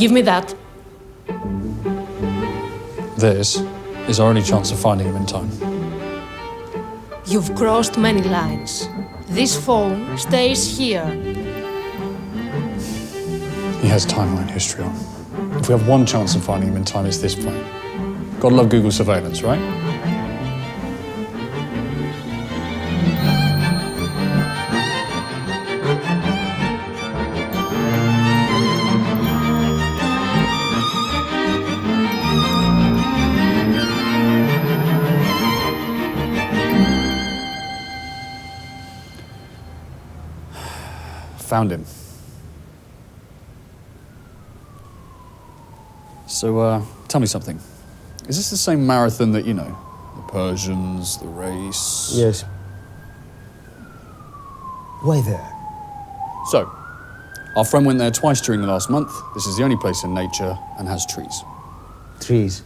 Give me that. This is our only chance of finding him in time. You've crossed many lines. This phone stays here. He has timeline history on. If we have one chance of finding him in time, it's this phone. Gotta love Google surveillance, right? Found him. So, tell me something. Is this the same marathon that, you know, the Persians, the race? Yes. Why there? So, our friend went there twice during the last month. This is the only place in nature and has trees. Trees.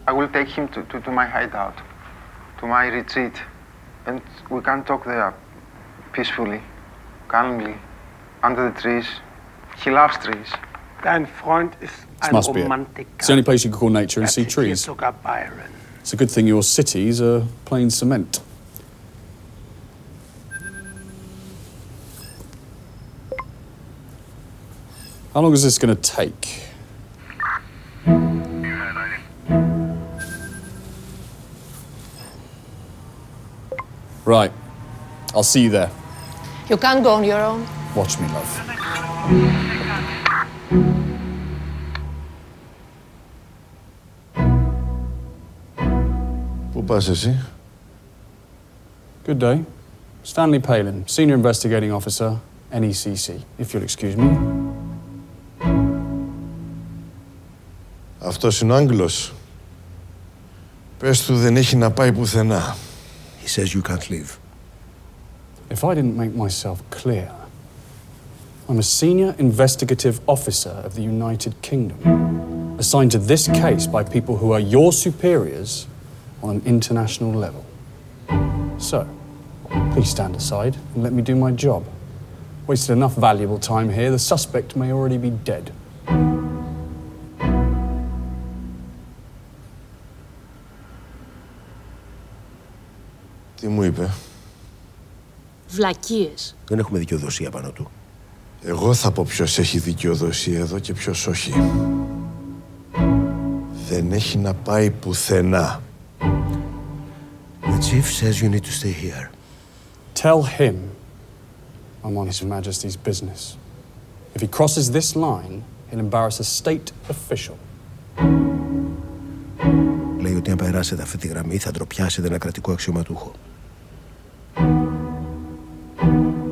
I will take him to my hideout, to my retreat, and we can talk there peacefully, calmly, under the trees. He loves trees. Dein Freund ist ein Must be it. Romantiker. It's the only place you can call nature and see trees. Sogar Byron. It's a good thing your cities are plain cement. How long is this going to take? Right. I'll see you there. You can't go on your own. Watch me, love. Πού πας εσύ? Good day. Stanley PALIN, Senior Investigating Officer, NECC, if you'll excuse me. Αυτός είναι ο Άγγλος. Πες του δεν έχει να πάει πουθενά. He says you can't leave. If I didn't make myself clear, I'm a Senior Investigative Officer of the United Kingdom, assigned to this case by people who are your superiors on an international level. So, please stand aside and let me do my job. Wasted enough valuable time here, the suspect may already be dead. Τι μου είπε? Βλακίες. Δεν έχουμε δικαιοδοσία πάνω του. Εγώ θα πω ποιος έχει δικαιοδοσία εδώ και ποιος όχι. Δεν έχει να πάει πουθενά. The chief says you need to stay here. Tell him I'm on His Majesty's business. If he crosses this line, he'll embarrass a state official. Λέει ότι αν περάσετε αυτή τη γραμμή θα ντροπιάσετε ένα κρατικό αξιωματούχο.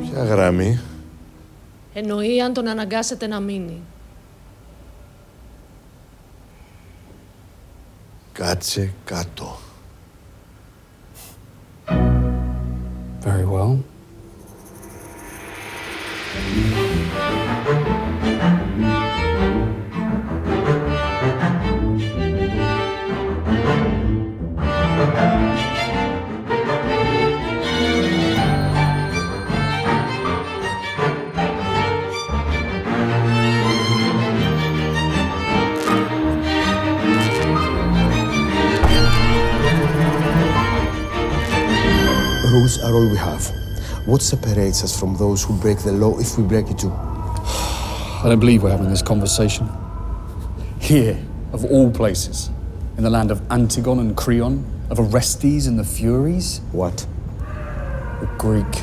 Ποια γραμμή? Εννοεί αν τον αναγκάσετε να μείνει. Κάτσε κάτω. Very well. Rules are all we have. What separates us from those who break the law if we break it too? I don't believe we're having this conversation. Here, of all places, in the land of Antigon and Creon, of Orestes and the Furies. What? The Greek.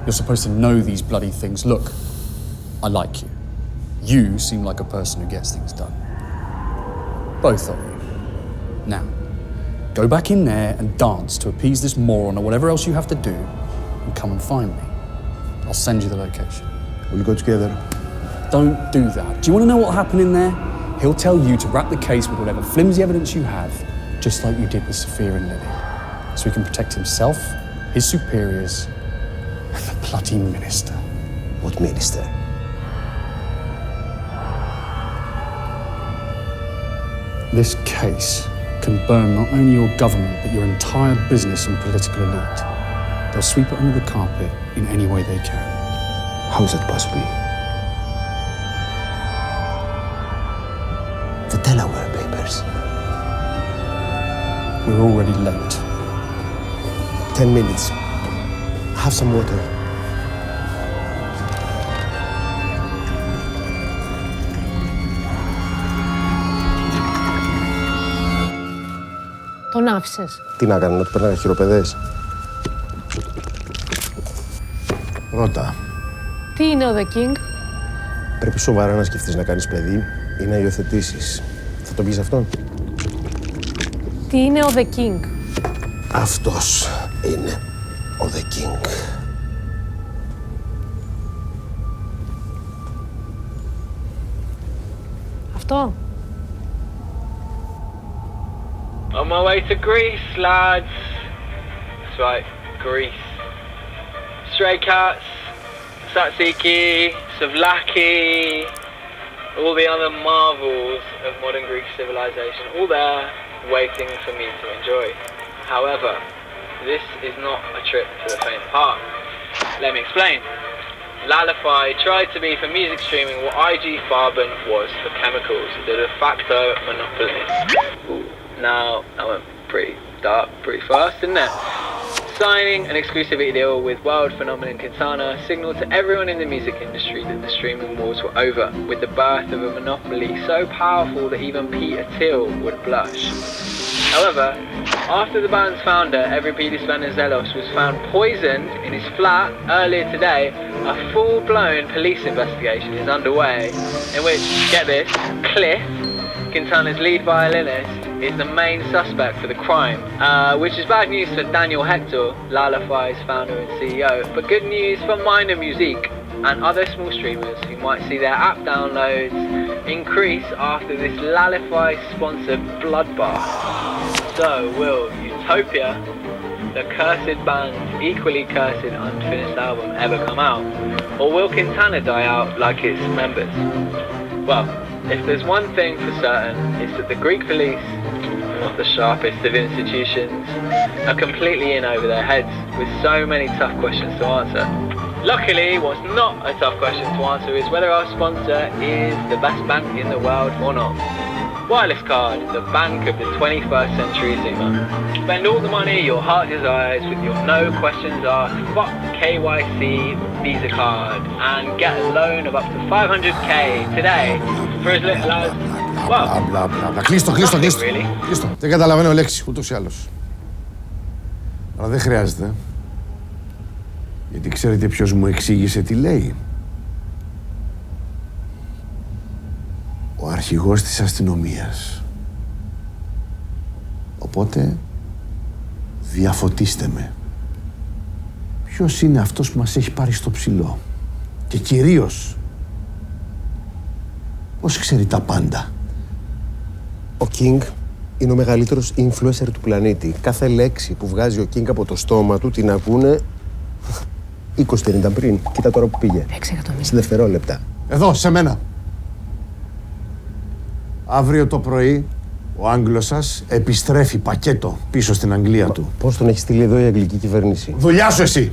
You're supposed to know these bloody things. Look, I like you. You seem like a person who gets things done. Both of you. Now, go back in there and dance to appease this moron or whatever else you have to do, and come and find me. I'll send you the location. We'll go together. Don't do that. Do you want to know what'll happen in there? He'll tell you to wrap the case with whatever flimsy evidence you have, just like you did with Sophia and Lily, so he can protect himself, his superiors, and the bloody minister. What minister? This case can burn not only your government, but your entire business and political elite. They'll sweep it under the carpet in any way they can. How is that possible? We're already late. 10 minutes. Have some water. Τον άφησες. Τι να κάνω, να του περνάγα χειροπεδές. Ρώτα. Τι είναι ο The King? Πρέπει σοβαρά να σκεφτείς να κάνεις παιδί ή να υιοθετήσεις. Θα τον πεις αυτόν? Τι είναι ο The King? Αυτός είναι ο The King. Αυτό. On my way to Greece, lads. That's right, Greece. Stray cats, tzatziki, souvlaki, all the other marvels of modern Greek civilization, all there waiting for me to enjoy. However, this is not a trip to the faint of heart. Let me explain. Lalify tried to be for music streaming what IG Farben was for chemicals, the de facto monopoly. Ooh, now, that went pretty dark, pretty fast, didn't it? Signing an exclusivity deal with world phenomenon Quintana signaled to everyone in the music industry that the streaming wars were over, with the birth of a monopoly so powerful that even PETROU would blush. However, after the band's founder, Evripidis Venizelos, was found poisoned in his flat earlier today, a full-blown police investigation is underway, in which, get this, Cliff, Quintana's lead violinist, is the main suspect for the crime, which is bad news for Daniel Hector, Lalify's founder and CEO, but good news for Minor Musique and other small streamers who might see their app downloads increase after this Lalify-sponsored bloodbath. So, will Utopia, the cursed band's equally cursed unfinished album, ever come out? Or will Quintana die out like its members? Well, if there's one thing for certain, it's that the Greek police, not the sharpest of institutions, are completely in over their heads with so many tough questions to answer. Luckily, what's not a tough question to answer is whether our sponsor is the best bank in the world or not. Wireless Card, the bank of the 21st century Zuma. Spend all the money your heart desires with your no questions asked fuck KYC Visa card and get a loan of up to 500k today for as little as, well, Κλείστο. really. Κλείστο. Δεν καταλαβαίνω λέξη, ούτως ή άλλως. Αλλά δεν χρειάζεται. Γιατί ξέρετε ποιος μου εξήγησε τι λέει? Ο αρχηγός της αστυνομίας. Οπότε, διαφωτίστε με. Ποιος είναι αυτός που μας έχει πάρει στο ψηλό? Και κυρίως, πώς ξέρει τα πάντα? Ο King είναι ο μεγαλύτερος influencer του πλανήτη. Κάθε λέξη που βγάζει ο King από το στόμα του την ακούνε 20 ήταν πριν. Κοίτα τώρα που πήγε. 6 εκατομμύρια. Σε δευτερόλεπτα. Εδώ, σε μένα. Αύριο το πρωί, ο Άγγλος σας επιστρέφει πακέτο πίσω στην Αγγλία του. Πώς τον έχει στείλει εδώ η αγγλική κυβέρνηση? Δουλειά σου εσύ!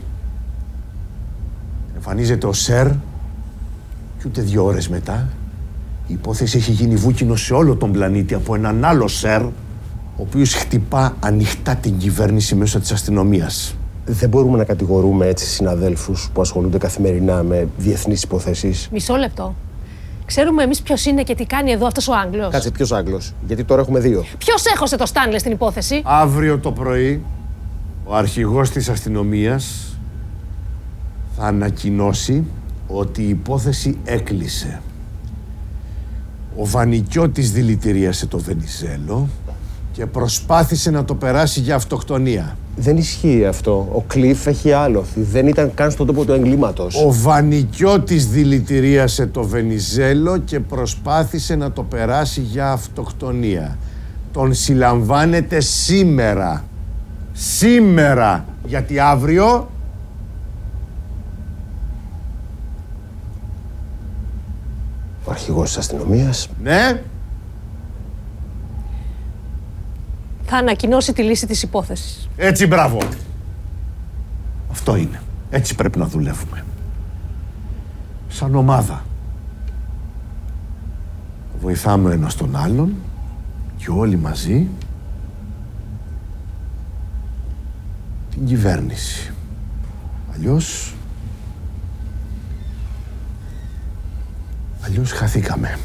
Εμφανίζεται ο Σερ και ούτε 2 ώρες μετά η υπόθεση έχει γίνει βούκινο σε όλο τον πλανήτη από έναν άλλο Σερ, ο οποίος χτυπά ανοιχτά την κυβέρνηση μέσω της αστυνομίας. Δεν μπορούμε να κατηγορούμε έτσι συναδέλφους που ασχολούνται καθημερινά με διεθνείς υποθέσεις. Μισό λεπτό. Ξέρουμε εμείς ποιος είναι και τι κάνει εδώ αυτός ο Άγγλος. Κάτσε, ποιος Άγγλος? Γιατί τώρα έχουμε 2. Ποιος έχωσε το Στάνλεϊ στην υπόθεση? Αύριο το πρωί, ο αρχηγός της αστυνομίας θα ανακοινώσει ότι η υπόθεση έκλεισε. Ο Βανικιώτης δηλητηρίασε το Βενιζέλο και προσπάθησε να το περάσει για αυτοκτονία. Δεν ισχύει αυτό. Ο Κλιφ έχει άλοθη. Δεν ήταν καν στον τόπο του εγκλήματος. Ο Βανικιώτης δηλητηρίασε το Βενιζέλο και προσπάθησε να το περάσει για αυτοκτονία. Τον συλλαμβάνεται σήμερα. Σήμερα! Γιατί αύριο... Ο αρχηγός της αστυνομίας. Ναι. Θα ανακοινώσει τη λύση της υπόθεσης. Έτσι, μπράβο. Αυτό είναι. Έτσι πρέπει να δουλεύουμε. Σαν ομάδα. Βοηθάμε ένας τον άλλον και όλοι μαζί την κυβέρνηση. Αλλιώς χαθήκαμε.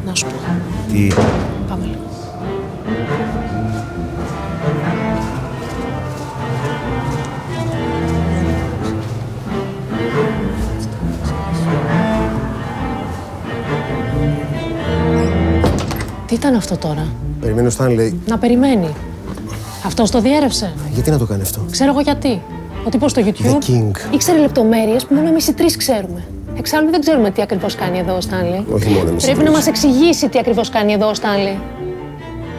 Να σου πω. Τι. Πάμε λίγο. Τι ήταν αυτό τώρα? Περιμένει ο Στάνλεϊ. Να περιμένει. Αυτός το διέρευσε. Γιατί να το κάνει αυτό? Ξέρω εγώ γιατί. Ο τύπος στο YouTube The King. ήξερε λεπτομέρειες που μόνο εμείς οι τρεις ξέρουμε. Εξάλλου δεν ξέρουμε τι ακριβώς κάνει εδώ ο Στάνλεϊ. Όχι μόνο εμείς οι Πρέπει να τρεις. μας εξηγήσει τι ακριβώς κάνει εδώ ο Στάνλεϊ.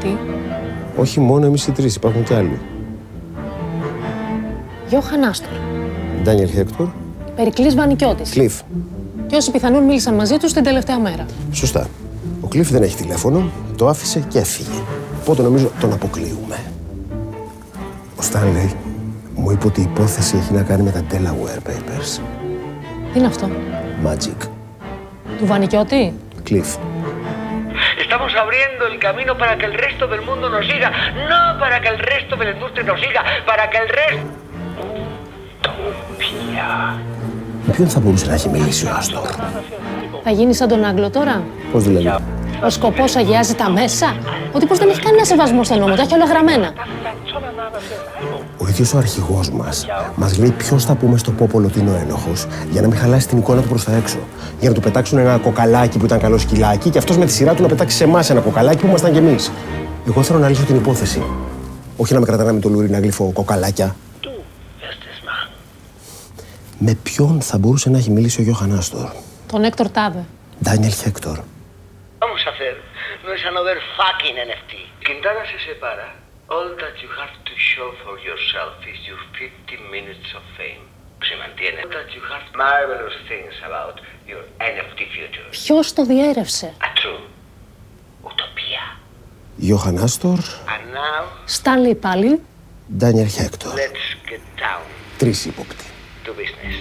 Τι? Όχι μόνο εμείς οι τρεις, υπάρχουν κι άλλοι. Γιώχαν Άστορ. Ντάνιελ Χέκτορ. Περικλής Βανικιώτης. Κλειφ. Και όσοι πιθανόν μίλησαν μαζί τους την τελευταία μέρα. Σωστά. Ο Κλειφ δεν έχει τηλέφωνο, το άφησε και έφυγε. Οπότε νομίζω τον αποκλείουμε. Ο Στάνλεϊ μου είπε ότι η υπόθεση έχει να κάνει με τα DELAWARE Papers. Τι είναι αυτό? Magic. Του Βανικιώτη? Κλειφ. Estamos abriendo el camino para que el resto del mundo nos siga, no para que el resto de la industria nos siga, para que el resto... Με ποιον θα μπορούσε να έχει μιλήσει ο Άστορ? Θα γίνει σαν τον Άγγλο τώρα? Πώς δηλαδή? Ο σκοπός αγιάζει τα μέσα. Ο τύπος δεν έχει κανένα σεβασμό στον νόμο, τα έχει όλα γραμμένα. Ο ίδιος ο αρχηγός μας λέει ποιος θα πούμε στο πόπολο ότι είναι ο ένοχος, για να μην χαλάσει την εικόνα του προς τα έξω. Για να του πετάξουν ένα κοκαλάκι που ήταν καλό σκυλάκι και αυτός με τη σειρά του να πετάξει σε εμάς ένα κοκαλάκι που ήμασταν κι εμείς. Εγώ θέλω να λύσω την υπόθεση. Όχι να με κρατάνε με το λουρί να γλύφω κοκαλάκια. Με ποιον θα μπορούσε να έχει μιλήσει ο Γιώχαν Άστορ? Τον Έκτορ Τάδε. Ντάνιελ Χέκτορ. Vamos a hacer no es another fucking NFT. Quintana se separa. All that you have to show for yourself is your 50 minutes of fame. Se mantiene. All that you have marvelous things about your NFT future. Ποιος το διέρευσε? A true utopia. Γιώχαν Άστορ, And now, Στάνλεϊ πάλι. Ντάνιελ Χέκτορ. let's get down Τρεις ύποπτοι. to business.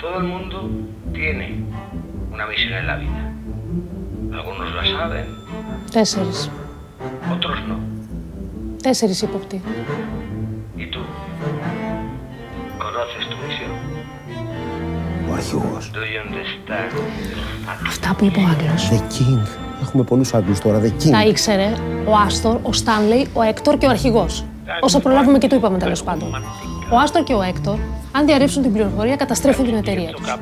Todo el mundo tiene una misión en la vida. Algunos la saben, 4. otros no. 4 ύποπτοι. ¿Y tú? ¿Conoces tu misión? Ο αρχηγός. Do you understand? Αυτά που είπε ο Άγγλος. The King. Έχουμε πολλούς Άγγλους τώρα. The King. Τα ήξερε ο Άστορ, ο Στάνλεϊ, ο Έκτορ και ο αρχηγός. Όσο προλάβουμε και το είπαμε τέλος πάντων. Ο Άστορ και ο Έκτορ, αν διαρρεύσουν την πληροφορία, καταστρέφουν την εταιρεία τους.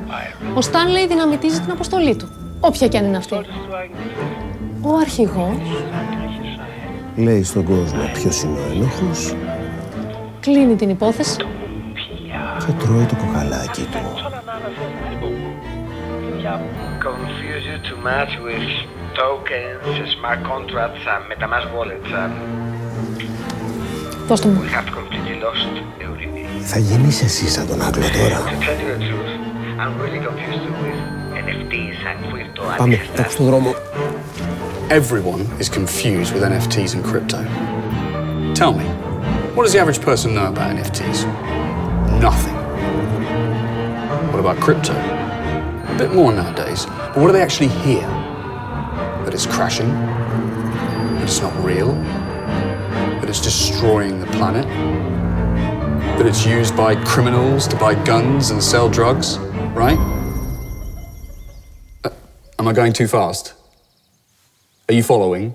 Ο Στάνλεϊ δυναμητίζει την αποστολή του, όποια κι αν είναι αυτή. Ο αρχηγός Λέει στον κόσμο ποιος είναι ο ένοχος κλείνει την υπόθεση και τρώει το κοκαλάκι του. Confuse you too much with tokens, smart contracts, and MetaMask wallets. Δώστε μου. We have completely lost everything. Θα γίνεις εσύ σαν τον Άγγλο τώρα. To tell you the truth, I'm really confused with NFTs and crypto. Πάμε, τάξου στον δρόμο. Everyone is confused with NFTs and crypto. Tell me, what does the average person know about NFTs? Nothing. What about crypto? A bit more nowadays, but what do they actually hear? That it's crashing, that it's not real, that it's destroying the planet, that it's used by criminals to buy guns and sell drugs, right? Am I going too fast? Are you following?